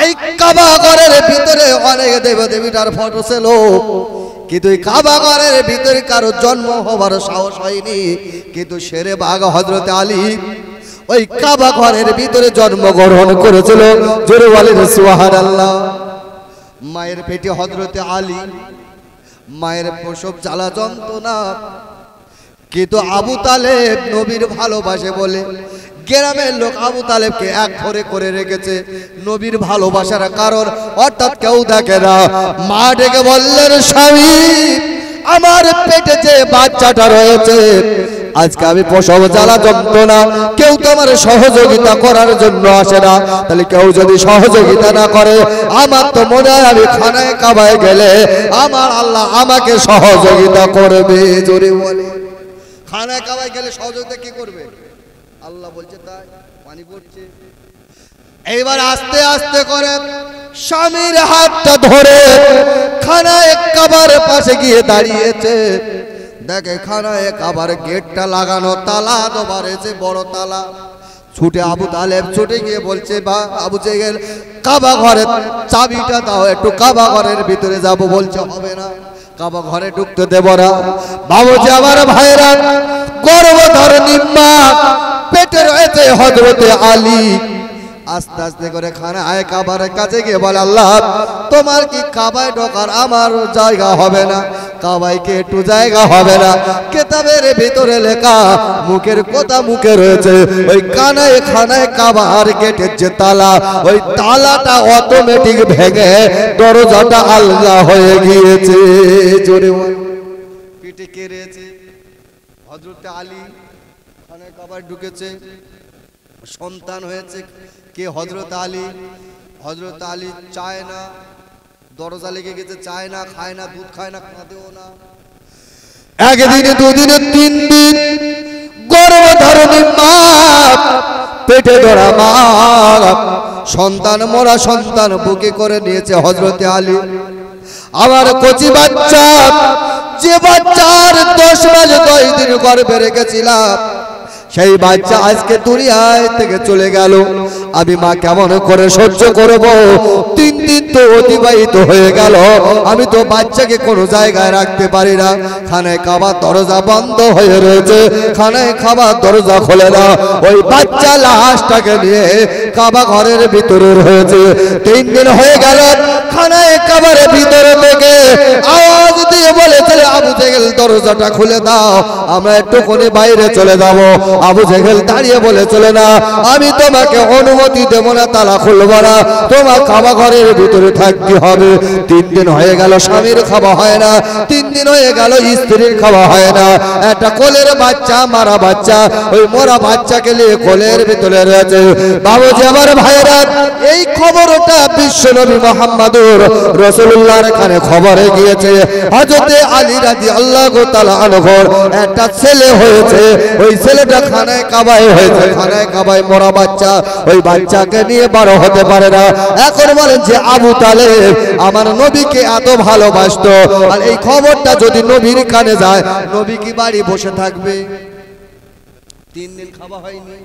S2: এই কাবা ঘরের ভিতরে অনেক দেবদেবীটার ফটো ছিল, কিন্তু এই কাবা ঘরের ভিতরে কারো জন্ম হবার সাহস হয়নি, কিন্তু শেরে বাঘ হযরত আলী ওই কাবা ঘরের ভিতরে জন্মগ্রহণ করেছিল। জোরে বলেন সুবহানাল্লাহ। মায়ের পেটে হযরত আলী, মায়ের প্রসব জ্বালা যন্ত্রণা, কিন্তু আবু তালেব নবীর ভালোবাসে বলে গ্রামের লোক আবু তালেবকে এক ঘরে করে রেখেছে নবীর ভালোবাসার কারণ, অর্থাৎ কেউ দেখে না। মা ডেকে বললেন, স্বামী আমার পেটে যে বাচ্চাটা রয়েছে, আজকে আমি প্রসব জ্বালা যন্ত্রণা, কেউ তো আমার সহযোগিতা করার জন্য আসে না, তাহলে কেউ যদি সহযোগিতা না করে, আমার তো মনে হয় আমি খানায় কাবায় গেলে আমার আল্লাহ আমাকে সহযোগিতা করবে। জোরে বলে, খানায় কাবায় গেলে সহযোগিতা কি করবে? আল্লাহ বলছে তাই, পানি পড়ছে। এইবার আস্তে আস্তে করে স্বামীর হাতটা ধরে খানায় কাবার পাশে গিয়ে দাঁড়িয়েছে। দেখে খানায় কাবার গেটটা লাগানো, তালা দোবারেছে, বড় তালা। ছুটে আবু তালেব ছুটে গিয়ে বলছে, বা আবু জেহেল কাবা ঘরের চাবিটা দাও, একটু কাবা ঘরের ভিতরে যাব। বলছে হবে না, কাবা ঘরে ঢুকতে দেব না। বাবুজি আমার ভাইরা, গর্ভধারিণী মা, পেটে রয়েছে হযরতে আলী। আস্তে আস্তে করে খানায় কাবার কাছে গিয়ে বলে, আল্লাহ তোমার কি কাবায় ঢোকার আমার জায়গা হবে না? কাবায় কি একটু জায়গা হবে না? কিতাবের ভিতরে লেখা, মুখের কথা মুখে রয়েছে, ওই কানায় খানায় কাবার গেটের যে তালা, ওই তালাটা অটোমেটিক ভেঙে দরজাটা আলগা হয়ে গিয়েছে। জোরে পিঠে কেড়েছে হযরতে আলী, খানায় কাবার ঢুকেছে, সন্তান হয়েছে। কে? হযরত আলী। হযরত আলী চায় না, দরজা লেগে গেছে, চায় না, খায় না, দুধ খায় না, কাঁদেও না।
S1: একদিন, দুদিন, 3 দিন গর্ভধারিণী মা, পেটে ধরা মা, সন্তান মরা সন্তান বুকে করে নিয়েছে হযরতে আলী। আমার কচি বাচ্চা, যে বাচ্চার 10 মাস 10 দিন গর্ভে রেখেছিলাম, সেই বাচ্চা আজকে দুনিয়ায় থেকে চলে গেল। আমি মা কেমন করে সহ্য করব? 3 দিন তো অতিবাহিত হয়ে গেল, আমি তো বাচ্চাকে কোনো জায়গায় রাখতে পারি না। খানায় কাবার দরজা বন্ধ হয়ে রয়েছে, খানায় খাবার দরজা খোলে না। ওই বাচ্চা লাশটাকে নিয়ে কাবা ঘরের ভিতরে রয়েছে। 3 দিন হয়ে গেল, খানায় কাবারের ভিতরে থেকে আওয়াজ দিয়ে বলেছে, আবু জেহেল দরজাটা খুলে দাও, আমরা একটুখানি বাইরে চলে যাব। আবু জেহেল দাঁড়িয়ে বলে, চলে না, আমি তোমাকে অনুমতি দেব না, তালা খুলব না, তোমার কাবা ঘরের ভিতরে থাকতে হবে। 3 দিন হয়ে গেল, স্বামীর খাওয়া হয় না। 3 দিন হয়ে গেল, স্ত্রীর খাওয়া হয় না। একটা কোলের বাচ্চা, মারা বাচ্চা, ওই মরা বাচ্চাকে নিয়ে কোলের ভিতরে রয়েছে। বাবুজি আমার ভাইরা, এই খবরটা বিশ্বনবী মুহাম্মদুর রাসূলুল্লাহর কানে খবরে গিয়েছে। হযরতে আলী রাদিয়াল্লাহু তাআলা আনহুর একটা ছেলে হয়েছে, ওই ছেলেটা খানায় কাবায় হয়েছে। খানায় কাবায় মরা বাচ্চা, ওই বাচ্চাকে নিয়ে বড় হতে পারে না। এখন বলেন যে আবু তালেব আমার নবীকে এত ভালোবাসতো, আর এই খবরটা যদি নবীর কানে যায়, নবী কি বাড়ি বসে থাকবে? 3 দিন খাওয়া হয়নি,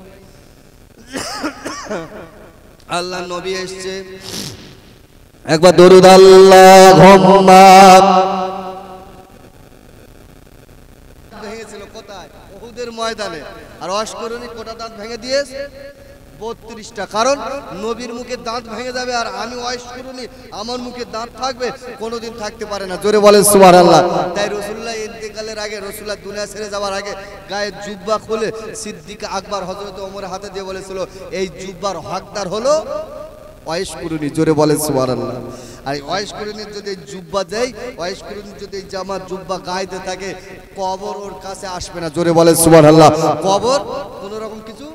S1: আল্লাহ নবী এসছে। একবার দরুদ আল্লাহুম্মা।
S2: ভেঙেছিল কোথায়? উহুদের ময়দানে। আর অস্করণী কোটা দাঁত ভেঙে দিয়েছে 32টা। কারণ নবীর মুখে দাঁত ভেঙে যাবে, আর আমি অস্করণী, আমার মুখে দাঁত থাকবে, কোনোদিন থাকতে পারে না। জোরে বলেন সুবহানাল্লাহ। তাই রাসূলুল্লাহ ইন্তেকালের আগে, রাসূলুল্লাহ দুনিয়া ছেড়ে যাওয়ার আগে গায়ে জুব্বা খুলে সিদ্দিক আকবর হযরত ওমরের হাতে দিয়ে বলেছিল, এই জুব্বার হকদার হলো ওয়াইশ কুরুনি, জোরে বলে সুবহানাল্লাহ। আর ওয়াইশ কুরুনির যদি জুব্বা দেয়, ওয়াইশ কুরুনির যদি জামা জুব্বা গায়েতে থাকে, কবর ওর কাছে আসবে না, জোরে বলে সুবহানাল্লাহ। কবর কোনো রকম কিছু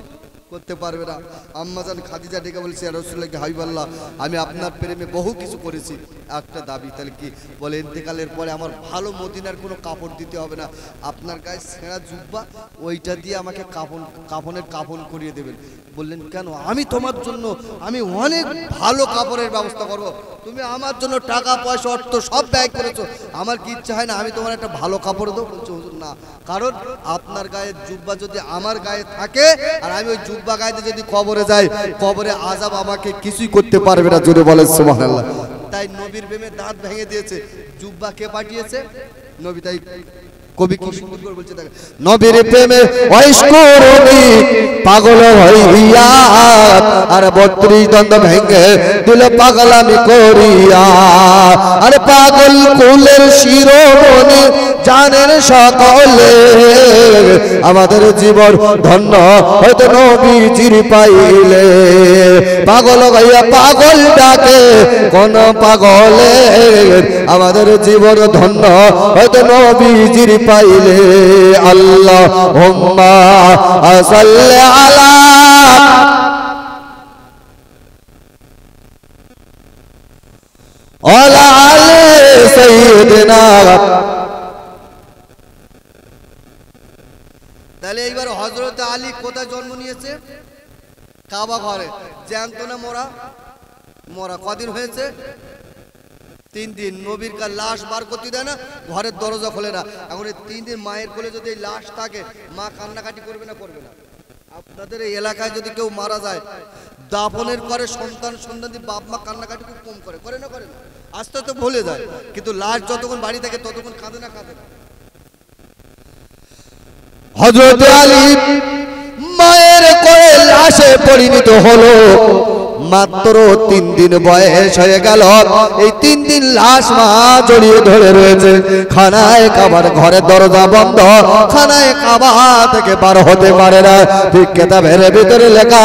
S2: করতে পারবে না। আম্মাজান খাদিজা ডেকে বলছে, ইয়া রাসূলুল্লাহ হাবিবাল্লাহ, আমি আপনার প্রেমে বহু কিছু করেছি, একটা দাবি। তাহলে কি বলে? ইন্তেকালের পরে আমার ভালো মদিনার কোনো কাপড় দিতে হবে না, আপনার গায়ে ছেঁড়া জুব্বা ওইটা দিয়ে আমাকে কাফনের কাফন করিয়ে দেবেন। বললেন কেন? আমি তোমার জন্য আমি অনেক ভালো কাপড়ের ব্যবস্থা করব, তুমি আমার জন্য টাকা পয়সা অর্থ সব ব্যয় করেছো, আমার কি ইচ্ছা হয় না আমি তোমার একটা ভালো কাপড় দেবো? বলছে হুজুর না, কারণ আপনার গায়ের জুব্বা যদি আমার গায়ে থাকে আর আমি ওই জুব্বা গায়ে যদি কবরে যাই, কবরে আযাব আমাকে কিছুই করতে পারবে না, জোরে বলে সুবহানাল্লাহ। তাই নবীর প্রেমে দাঁত ভেঙে দিয়েছে। জুব্বা কে পাঠিয়েছে? নবী। তাই কবি কি সুন্দর করে বলছে, দেখ, নবীর প্রেমে ওয়াইশ কুরুনি পাগল হইয়া আর 32 দন্দ ভেঙে দিল পাগলামি করিয়া। আরে পাগল কুলের শিরোমণি জানেন সকলে, আমাদের জীবন ধন্য হয়তো নবীজির পাইলে। পাগল হইয়া পাগল ডাকে কোন পাগলে, আমাদের জীবন ধন্য হয়তো নবীজির পাইলে। আল্লাহুম্মা সাল্লি আলা ওয়ালা আলি সাইয়্যিদিনা। তাহলে এইবার হযরত আলী কোথায় জন্ম নিয়েছে? কাবা ঘরে। জ্যান্ত না মরা? মরা। কদিন হয়েছে? 3 দিন। নবীর লাশ বার করতে দেয় না, ঘরের দরজা খোলে না। এখন এই 3 দিন মায়ের কোলে যদি এই লাশ থাকে, মা কান্নাকাটি করবে না করবে না? আপনাদের এই এলাকায় যদি কেউ মারা যায়, দাফনের করে সন্তান বাপ মা কান্নাকাটি খুব কম করে, করে না করে না? আস্তে আস্তে ভুলে যায়, কিন্তু লাশ যতক্ষণ বাড়ি থাকে ততক্ষণ কাঁদে না কাঁদে না?
S1: হযরত আলী মায়ের কোলে লাশে পরিণত হলো। মাত্র 3 দিন বয়স হয়ে গেল। এই 3 দিন লাশ মা জড়িয়ে ধরে রয়েছে। খানায় কাবার ঘরের দরজা বন্ধ, খানায় কাবা থেকে বার হতে পারে না। ঠিক কিতাবের ভিতরে লেখা,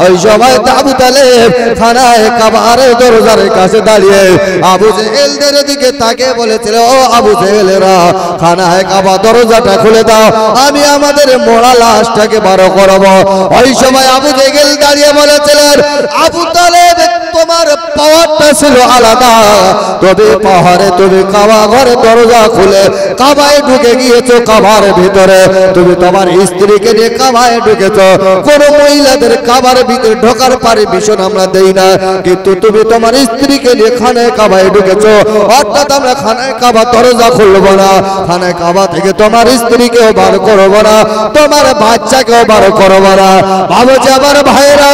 S1: ওই সময় আবু তালেব খানায় কাবার দরজার কাছে দাঁড়িয়ে আবু জেহেলদের দিকে তাকে বলেছিল, ও আবু জেহেলেরা, খানায় কাবা দরজাটা খুলে দাও, আমি আমাদের মরা লাশটাকে বার করব। ওই সময় আবু জেহেল দাঁড়িয়ে বলেছিলেন, আবু তালেব, তোমার পাওয়ারটা ছিল আলাদা, তবে পাহাড়ে তুমি কাবা ঘরে দরজা খুলে কাবায় ঢুকে গিয়েছো। কাবার ভিতরে তুমি তোমার স্ত্রীকে নিয়ে কাবায় ঢুকেছো। কোন মহিলাদের কাবার ভিতরে ঢোকার পারমিশন আমরা দেই না, কিন্তু তুমি তোমার স্ত্রীকে নিয়ে খানায় কাবায় ঢুকেছো, অর্থাৎ আমরা খানায় কাবা দরজা খুলবো না, খানায় কাবা থেকে তোমার স্ত্রীকেও বার করবো না, তোমার বাচ্চাকেও বার করবো না। ভাবো যে আমার ভাইরা,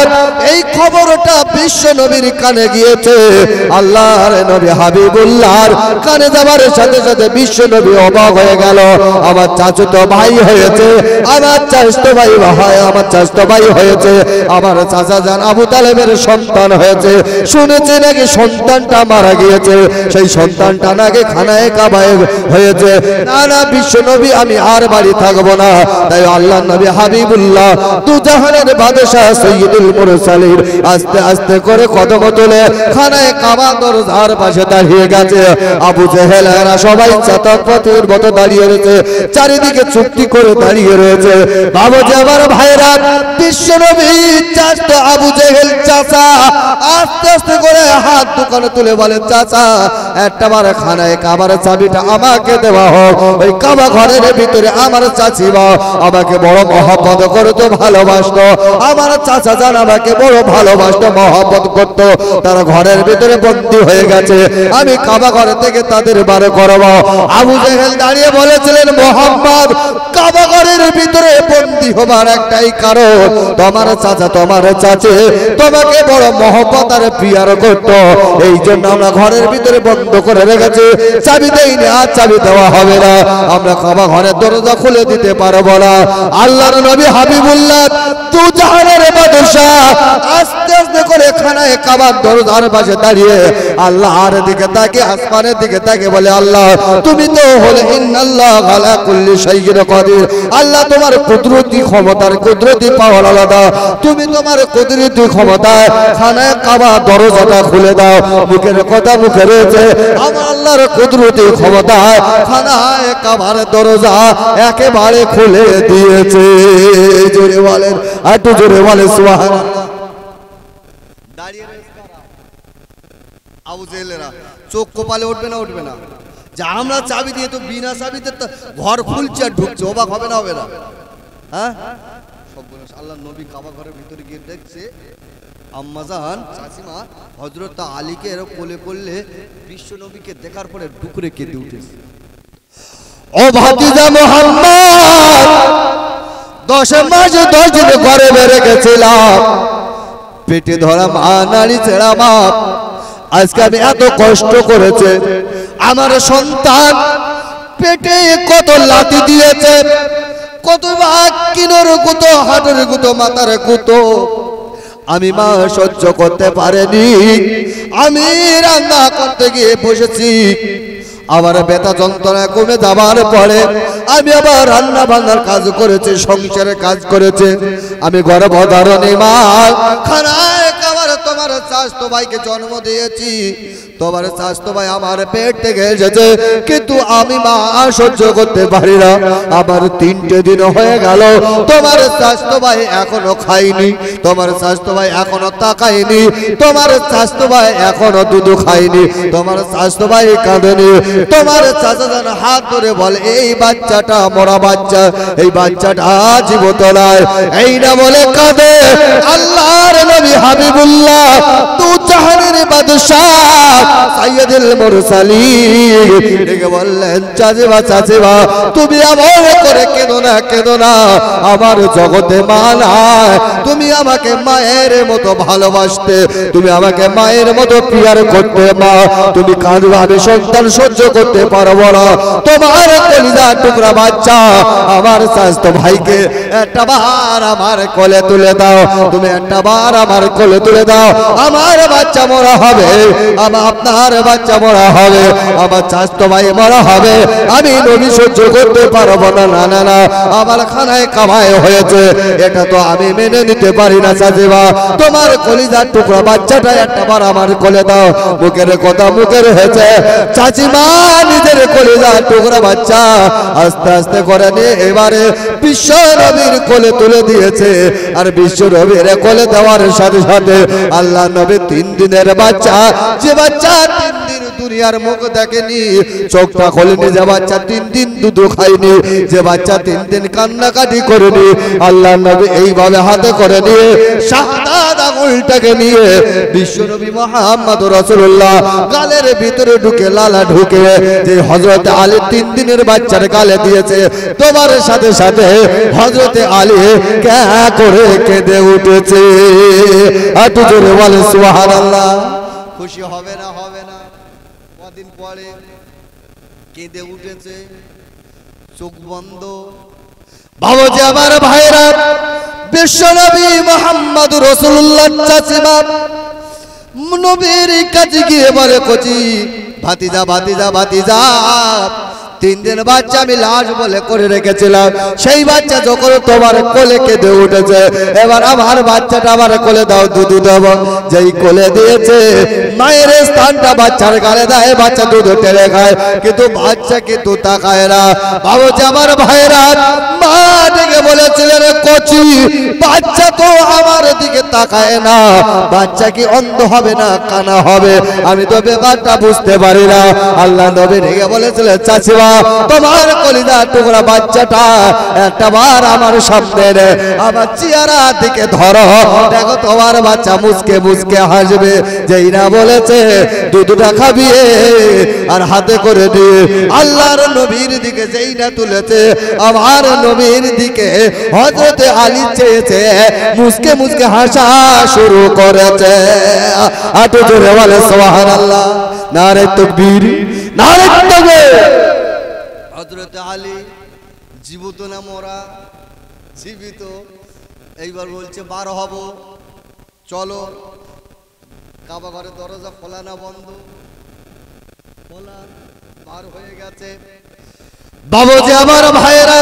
S1: এই খবরটা বিশ্ব নবীর কানে গিয়েছে। আল্লাহর নবী হাবিবুল্লাহর কানে যাবার সাথে সাথে বিশ্ব নবী অবাক হয়ে গেল। আমার চাচাতো ভাই হয়েছে, আমার চাচাতো ভাই হয়, আমার চাচাতো ভাই হয়েছে, আমার চাচা জান আবু তালেবের সন্তান হয়েছে। শুনেছি নাকি সন্তানটা মারা গিয়েছে, সেই সন্তানটা নাকি খানায় কাবায় হয়েছে। না না বিশ্ব নবী, আমি আর বাড়ি থাকবো না। তাই আল্লাহর নবী হাবিবুল্লাহ দু জাহানের বাদশা সৈয়দুল মুরসালিন আস্তে আস্তে করে কদম তুলে খানায় কাবা দরজার পাশে দাঁড়িয়ে গেছে। আবু জেহেলরা সবাই চাতকপথের মতো দাঁড়িয়ে রয়েছে, চারিদিকে চুক্তি করে দাঁড়িয়ে রয়েছে। বাবু যে আমার ভাইরা, বিশ্ব নবী চাচা আবু জেহেল চাচা আস্তে আস্তে করে হাত দুখানে তুলে বলে, চাচা একটা বার খানায় কাবার চাবিটা আমাকে দেওয়া হোক। ওই কাবা ঘরের ভিতরে আমার চাচিমা আমাকে বড় মহব্বত করতো, ভালোবাসতো। আমার চাচা জান আমাকে বড় ভালোবাসতো, মহব্বত করতো। তারা ঘরের ভিতরে বন্দী হয়ে গেছে, আমি কাবা ঘর থেকে তাদের বার করব। আবু জেহেল দাঁড়িয়ে বলেছিলেন, মোহাম্মদ, কাবা ঘরের ভিতরে বন্দী হবার একটাই কারণ, তোমার চাচা তোমার চাচি তোমাকে বড় মহব্বত আর প্রিয়ার করতো, এই জন্য আমরা ঘরের ভিতরে বন্ধ করে রেখেছি। চাবি দেইনি, আর চাবি দেওয়া হবে না, আমরা কাবা ঘরের দরজা খুলে দিতে পারবো না। আল্লাহর নবী হাবিবুল্লাহ তু জাহানের বাদশাহ আস্তে আস্তে করে খানায় কাবার দরজার পাশে দাঁড়িয়ে আল্লাহর দিকে তাকে আসমানের দিকে তাকে বলে আল্লাহ তুমি তো হলে ইন্নাল্লাহ আলা কুল্লি শাইইন কাদির আল্লাহ তোমার কুদরতি ক্ষমতার কুদরতি পাওয়ার আলাদা তুমি তোমার কুদরতি ক্ষমতায় খানায় কাবা দরজাটা খুলে দাও মুখের কথা মুখে রয়েছে আমার আল্লাহর কুদরতি ক্ষমতায় খানায় কাবার দরজা একেবারে খুলে দিয়েছে জোরে বলেন একটু জোরে বলে সুবহানাল্লাহ
S2: দাঁড়িয়ে রয়েছে কারা? আবু জেহেলেরা চোখ কপালে উঠবে না উঠবে না যে আমরা চাবি দিয়ে তো বিনা চাবিতে তো ঘর খুলছে আর ঢুকছে অবাক হবে না হবে না হ্যাঁ সব আল্লাহ নবী কাবা ঘরের ভিতরে গিয়ে দেখছে আম্মাজান চাচিমা হযরত আলীকে এরকম কোলে করলে বিশ্ব নবীকে দেখার পরে ডুকরে কেঁদে উঠেছে
S1: ও ভাতিজা মুহাম্মদ 10 মাস 10 দিন ঘরে বেড়ে গেছিলাম পেটে ধরা মা নারী ছেড়া মা আজকে আমি এত কষ্ট করেছে আমার সন্তান পেটে কত লাথি দিয়েছে কত কিনোর গুতো হাটের গুতো মাথার গুতো আমি মা সহ্য করতে পারিনি আমি রান্না করতে গিয়ে বসেছি আমার ব্যথা যন্ত্রণা কমে যাবার পরে আমি আবার রান্না বান্নার কাজ করেছি সংসারের কাজ করেছে আমি গর্ভধারণী মা খানায় খাবার তোমার স্বাস্থ্য ভাইকে জন্ম দিয়েছি তোমার স্বাস্থ্য ভাই আমার পেট থেকে এসেছে কিন্তু আমি মা সহ্য করতে পারি না আমার 3টে দিন হয়ে গেল তোমার স্বাস্থ্য ভাই এখনো খাইনি তোমার স্বাস্থ্য ভাই এখনো তাকায়নি তোমার স্বাস্থ্য ভাই এখনো দুধ খায়নি তোমার স্বাস্থ্য ভাই কাঁদেনি তোমার চাচাজান হাত ধরে বলে এই বাচ্চাটা মরা বাচ্চা এই বাচ্চাটা জীবিত নয় এই না বলে কাঁদে আল্লাহর নবী হাবিবুল্লাহ তু জাহানের বাদশা সাইয়্যিদুল মুরসালিন ডেকে বললেন চাচিমা চাচিমা তুমি এমন করে কেঁদো না আমার জগতে মা নাই তুমি আমাকে মায়ের মতো ভালোবাসতে তুমি আমাকে মায়ের মতো পিয়ার করতে মা তুমি কাঁদবে আমি সন্তান সহ্য করতে পারবো না তোমার কলিজার টুকরা বাচ্চা আমার স্বাস্থ্য ভাইকে একটা বার আমার কোলে তুলে দাও তুমি একটা বার আমার কোলে তুলে দাও আমার বাচ্চা মরা হবে আপনার বাচ্চা মরা হবে আমার স্বাস্থ্য ভাই মরা হবে আমি নবী সহ্য করতে পারবো না না না না আমার খানায় কামায় হয়েছে এটা তো আমি মেনে নিতে পারি না চাচিমা তোমার কলিজার টুকরা বাচ্চাটা একটা বার আমার কোলে দাও মুখের কথা মুখের হয়েছে চাচিমা নিজের কলিজার টুকরা বাচ্চা আস্তে আস্তে করে নিয়ে এবারে বিশ্ব নবীর কোলে তুলে দিয়েছে আর বিশ্ব নবীর কোলে দেওয়ার সাথে সাথে আল্লাহ নবী 3 দিনের বাচ্চা যে বাচ্চা 3 দিন দুনিয়ার মুখ দেখেনি চোখটা খোলেনি যে বাচ্চা 3 দিন দুধ খায়নি যে বাচ্চা 3 দিন কান্নাকাটি করেনি আল্লাহ নবী এইভাবে হাতে করে নিয়ে শাহাদাত আঙুলটাকে নিয়ে বিশ্ব নবী মুহাম্মদ রাসূলুল্লাহ গালের ভিতরে ঢুকে লালা ঢুকে যে হযরত আলী 3 দিনের বাচ্চার গালে দিয়েছে তোমার সাথে সাথে হযরত আলী ক্যা করে কেঁদে উঠেছে এত জোরে বলে সুবহানাল্লাহ
S2: খুশি হবে না কদিন পরে কেঁদে উঠেছে চোখ বন্ধ
S1: বাবাজি আমার ভাইরা বিশ্বনবী মুহাম্মদ রাসূলুল্লাহ চাচিমা নবীর কাছে গিয়ে বলে কচি ভাতিজা ভাতিজা ভাতিজা 3 দিন বাচ্চা আমি লাশ বলে করে রেখেছিলাম সেই বাচ্চা যখন তোমার কোলে কেঁদে উঠেছে এবার আমার বাচ্চাটা আমার কোলে দাও দুধ দেব যেই কোলে দিয়েছে মায়ের স্থানটা বাচ্চার গালে দেয় বাচ্চা দুধ টেনে খায় কিন্তু বাচ্চা কিন্তু তাকায় না বাবুজি আমার ভাইরা মা ডেকে বলেছিলেন কচি বাচ্চা তো আমার দিকে তাকায় না বাচ্চা কি অন্ধ হবে না কানা হবে আমি তো ব্যাপারটা বুঝতে পারি না আল্লাহ নবী ডেকে বলেছিলেন চাচিমা তোমার কলিজার টুকরা বাচ্চাটা একটা বার আমার সামনে আমার চেহারা দিকে ধরো দেখো তোমার বাচ্চা মুচকে মুচকে হাসবে যেই না বলেছে দুধটা খাবিয়ে আর হাতে করে দিয়ে আল্লাহর নবীর দিকে যেই না তুলেছে আমার নবীর দিকে হযরত আলী চেয়েছে মুচকে মুচকে হাসা শুরু করেছে আটো জোরে বলে সুবহানাল্লাহ নারে তাকবীর নারে তাকবীর
S2: হযরত আলী জীবিত না মরা জীবিত এইবার বলছে বার হব, চলো। কাবা ঘরের দরজা খোলা না বন্ধ? খোলা। বার হয়ে গেছে।
S1: বাবুজি আমার ভাইরা,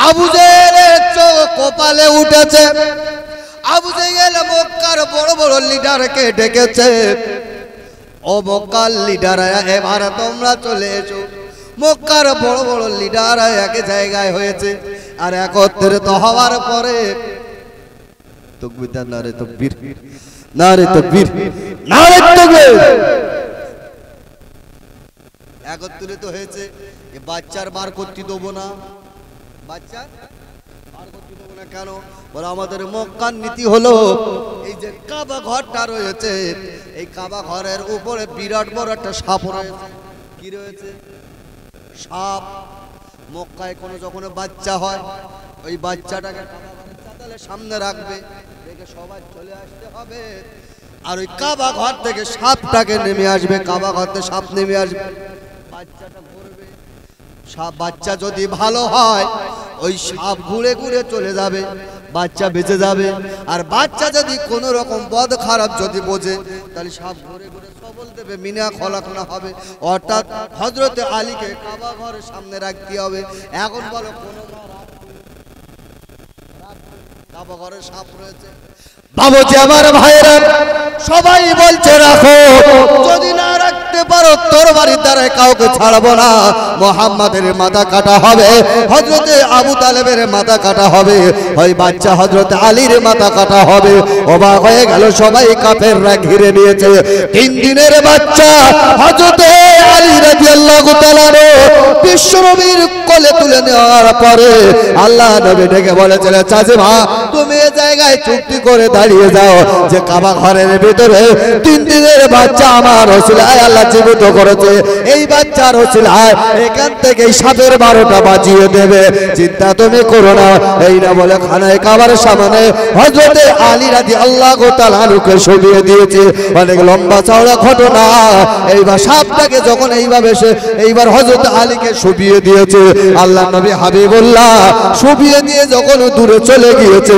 S1: আবু জেহেলের চোখ কপালে উঠেছে।
S2: আবু জেহেল মক্কার বড় বড় লিডারকে ডেকেছে। ও মক্কার লিডার, এবার তোমরা চলে এসো। মক্কার বড় বড় লিডার এক জায়গায় হয়েছে, আর একত্রিত হওয়ার পরে তাকবীর, নারে তাকবীর, নারে তাকবীর, নারে তাকবীর, একত্রিত হয়েছে। এ বাচ্চার বার করতে দেবো না। বাচ্চা বার করতে দেবো না কেন? বলে আমাদের মক্কার নীতি হলো এই যে কাবা ঘরটা রয়েছে, এই কাবা ঘরের উপরে বিরাট বড় একটা সাপ রয়েছে। কি রয়েছে? সাপ। মক্কায় কোনো যখন বাচ্চা হয়, ওই বাচ্চাটাকে কাবা ঘরের চাতালের সামনে রাখবে, দেখে সবাই চলে আসতে হবে। আর ওই কাবা ঘর থেকে সাপটাকে নেমে আসবে, কাবা ঘর থেকে সাপ নেমে আসবে, বাচ্চাটা ঘুরবে। সাপ বাচ্চা যদি ভালো হয়, ওই সাপ ঘুরে ঘুরে চলে যাবে, বাচ্চা বেঁচে যাবে। আর বাচ্চা যদি কোনো রকম বদ খারাপ যদি বোঝে, তাহলে সাপ ঘুরে ঘুরে সবল দেবে, মিনা খোলাখোলা হবে। অর্থাৎ হযরতে আলীকে কাবা ঘরের সামনে রাখতে হবে। এখন বলো কোনো কাবা ঘরে সাপ রয়েছে।
S1: বাবুজি আমার ভাইরা,
S2: সবাই বলছে রাখো, যদি না রাখতে পারো তোর বাড়ির দ্বারা কাউকে ছাড়বো না। মুহাম্মাদের মাথা কাটা হবে, হযরতে আবু তালেবের মাথা কাটা হবে, ওই বাচ্চা হযরতে আলীর মাথা কাটা হবে। অবাক হয়ে গেল সবাই, কাফেররা ঘিরে নিয়েছে। 3 দিনের বাচ্চা হযরতে আলী রাদিয়াল্লাহু তাআলা বিশ্বনবীর কোলে তুলে নেওয়ার পরে আল্লাহ নবী ডেকে বলেছিলেন, চাচিমা তুমি এই জায়গায় চুক্তি করে দাঁড়িয়ে যাও যে কাবা ঘরের ভিতরে 3 দিনের বাচ্চা আমার ওসিলায় আল্লাহ জীবিত করেছে। এই বাচ্চার ওসিলায় এখান থেকে সাপের 12টা বাজিয়ে দেবে, চিন্তা তুমি করো না। এই না বলে খানায় কাবার সামনে হযরতে আলী রাদিয়াল্লাহু তাআলা আনহুকে শুইয়ে দিয়েছে। অনেক লম্বা চওড়া ঘটনা। এইবার সাপটাকে যখন এইবার হযরতে আলীকে শুইয়ে দিয়েছে, আল্লাহ নবী হাবিবুল্লাহ শুইয়ে দিয়ে যখন দূরে চলে গিয়েছে,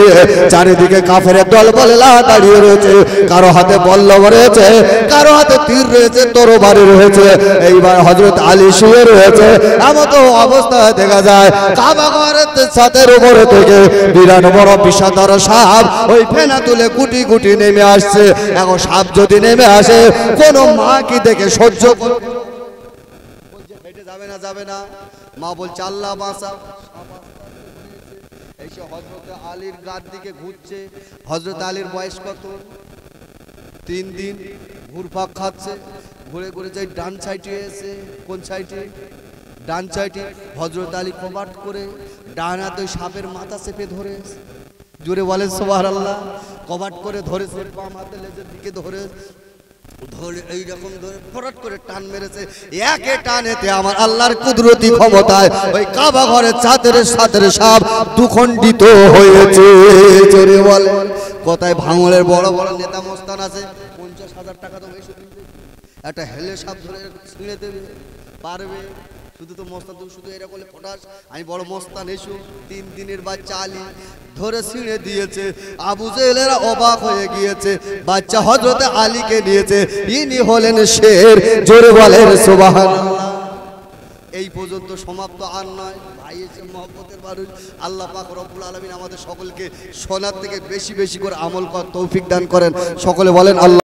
S2: চারিদিকে কাফেরের দল বললা দাঁড়িয়ে রয়েছে। কারো হাতে বল্লভ রয়েছে, কারো হাতে তীর রয়েছে, তরবারি রয়েছে। এইবার হযরত আলী শুয়ে রয়েছে। এমন তো অবস্থা দেখা যায় কাবা ঘরের ছাদের উপরে থেকে বিরাট বড় বিষাদর সাপ ওই ফেনা তুলে গুটি গুটি নেমে আসছে। এখন সাপ যদি নেমে আসে, কোন মা কি দেখে সহ্য করবে? বলছে হেঁটে যাবে না, যাবে না। মা বলছে আল্লাহ বাঁচা। এসে হযরতে আলীর গার দিকে ঘুরছে। হযরত আলীর বয়স কত? 3 দিন। ঘুরপাক খাচ্ছে, ঘুরে ঘুরে যাই ডান সাইডে এসে। কোন সাইডে? ডান সাইডে। হযরত আলী কবাট করে ডান হাতে সাপের মাথা চেপে ধরে, জোরে বলেন সুবহানাল্লাহ, কবাট করে ধরেছে, বাম হাতে লেজের দিকে ধরে এইরকম ধরে ফটাট করে টান মেরেছে। একে টানেতে আমার আল্লাহর কুদরতি ক্ষমতায় ওই কাবা ঘরের ছাদের সাপ দুখণ্ডিত হয়েছে। জোরে বলে। কোথায় ভাঙড়ের বড় বড় নেতা মস্তান আছে, 50,000 টাকা তো বেশি দিবে, একটা হেলে সাপ ধরে ছিঁড়ে দেবে, পারবে? শুধু তো মস্তান, তুমি শুধু এরা বলে ফটাস আমি বড় মস্তান, এসো। 3 দিনের বাচ্চা আলী ধরে ছিঁড়ে দিয়েছে। আবু জেহেলেরা অবাক হয়ে গিয়েছে, বাচ্চা হযরতে আলীকে নিয়েছে, ইনি হলেন শের। জোরে বলেন সুবহানাল্লাহ। এই পর্যন্ত সমাপ্ত আর নয় ভাই, এসে মহব্বতের মানুষ। আল্লাহ পাক রব্বুল আলামিন আমাদের সকলকে শোনার থেকে বেশি বেশি করে আমল করার তৌফিক দান করেন। সকলে বলেন আল্লাহ।